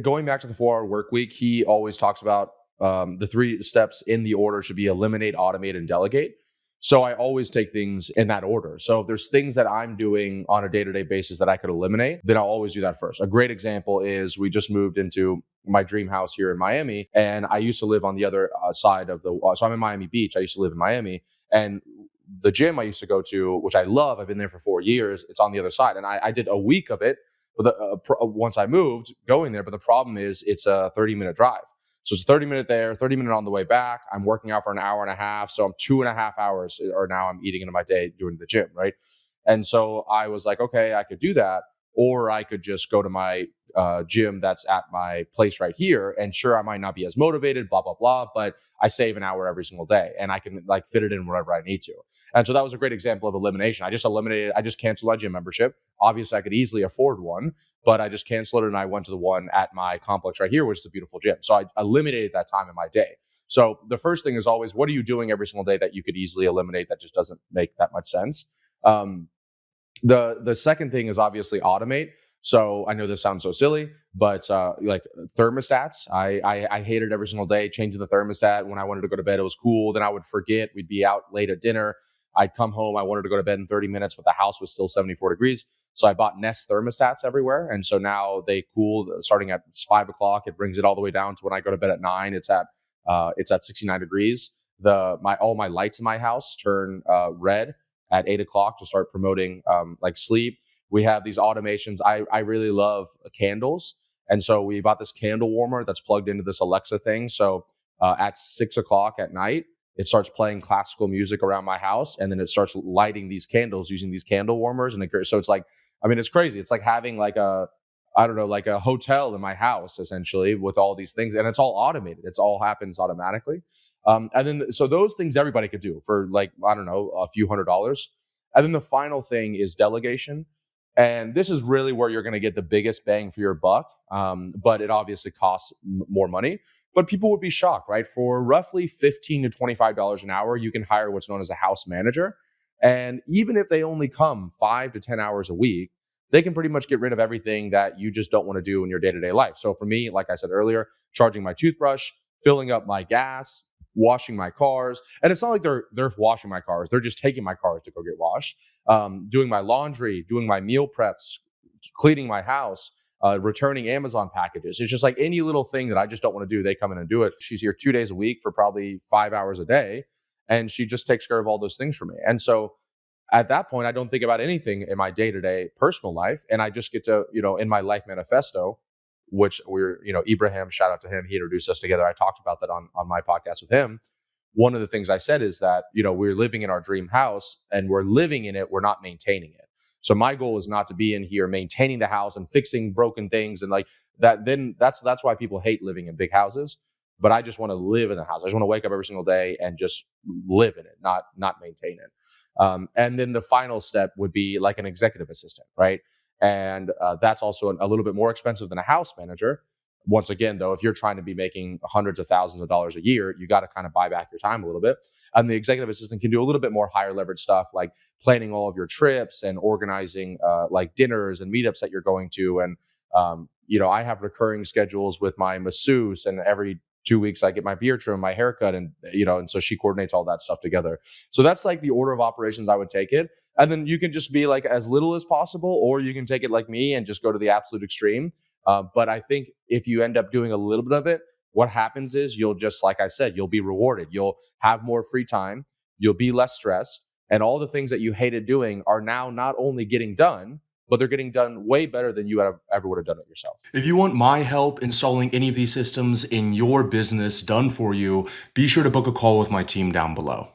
Going back to the 4-hour work week, he always talks about the 3 steps in the order should be eliminate, automate, and delegate. So I always take things in that order. So if there's things that I'm doing on a day-to-day basis that I could eliminate, then I'll always do that first. A great example is we just moved into my dream house here in Miami, and I used to live on the other side of the. So I'm in Miami Beach. I used to live in Miami, and the gym I used to go to, which I love, I've been there for 4 years. It's on the other side, and I did a week of it. But once I moved, going there, but the problem is it's a 30-minute drive. So it's 30-minute there, 30-minute on the way back. I'm working out for an hour and a half. So I'm 2.5 hours, or now I'm eating into my day doing the gym, right? And so I was like, okay, I could do that. Or I could just go to my gym that's at my place right here. And sure, I might not be as motivated, blah, blah, blah, but I save an hour every single day and I can like fit it in wherever I need to. And so that was a great example of elimination. I just canceled my gym membership. Obviously, I could easily afford one, but I just canceled it and I went to the one at my complex right here, which is a beautiful gym. So I eliminated that time in my day. So the first thing is always, what are you doing every single day that you could easily eliminate that just doesn't make that much sense? The second thing is obviously automate. So I know this sounds so silly, but like thermostats, I hated every single day changing the thermostat. When I wanted to go to bed, it was cool. Then I would forget. We'd be out late at dinner. I'd come home. I wanted to go to bed in 30 minutes, but the house was still 74 degrees. So I bought Nest thermostats everywhere. And so now they cool starting at 5 o'clock. It brings it all the way down to when I go to bed at 9, it's at 69 degrees. All my lights in my house turn red at 8 o'clock to start promoting like sleep. We have these automations. I really love candles. And so we bought this candle warmer that's plugged into this Alexa thing. So at 6 o'clock at night, it starts playing classical music around my house. And then it starts lighting these candles using these candle warmers. So it's like, I mean, it's crazy. It's like having like like a hotel in my house, essentially, with all these things. And it's all automated. It's all happens automatically. So those things everybody could do for like, I don't know, a few $100s. And then the final thing is delegation. And this is really where you're going to get the biggest bang for your buck. But it obviously costs more money. But people would be shocked, right? For roughly $15 to $25 an hour, you can hire what's known as a house manager. And even if they only come 5 to 10 hours a week, they can pretty much get rid of everything that you just don't want to do in your day-to-day life. So for me, like I said earlier, charging my toothbrush, filling up my gas, washing my cars. And it's not like they're washing my cars. They're just taking my cars to go get washed. Doing my laundry, doing my meal preps, cleaning my house, returning Amazon packages. It's just like any little thing that I just don't want to do, they come in and do it. She's here 2 days a week for probably 5 hours a day. And she just takes care of all those things for me. And so at that point, I don't think about anything in my day-to-day personal life. And I just get to, in my life manifesto, which Ibrahim, shout out to him. He introduced us together. I talked about that on my podcast with him. One of the things I said is that, we're living in our dream house and we're living in it. We're not maintaining it. So my goal is not to be in here maintaining the house and fixing broken things and like that. Then that's why people hate living in big houses. But I just want to live in the house. I just want to wake up every single day and just live in it, not maintain it. And then the final step would be like an executive assistant, right? And that's also a little bit more expensive than a house manager. Once again, though, if you're trying to be making hundreds of thousands of dollars a year, you got to kind of buy back your time a little bit. And the executive assistant can do a little bit more higher leverage stuff like planning all of your trips and organizing like dinners and meetups that you're going to. And, I have recurring schedules with my masseuse, and every 2 weeks I get my beard trim, my haircut, and so she coordinates all that stuff together. So that's like the order of operations I would take it. And then you can just be like as little as possible, or you can take it like me and just go to the absolute extreme. But I think if you end up doing a little bit of it, what happens is you'll just, like I said, you'll be rewarded. You'll have more free time. You'll be less stressed. And all the things that you hated doing are now not only getting done, but they're getting done way better than you ever would have done it yourself. If you want my help installing any of these systems in your business done for you, be sure to book a call with my team down below.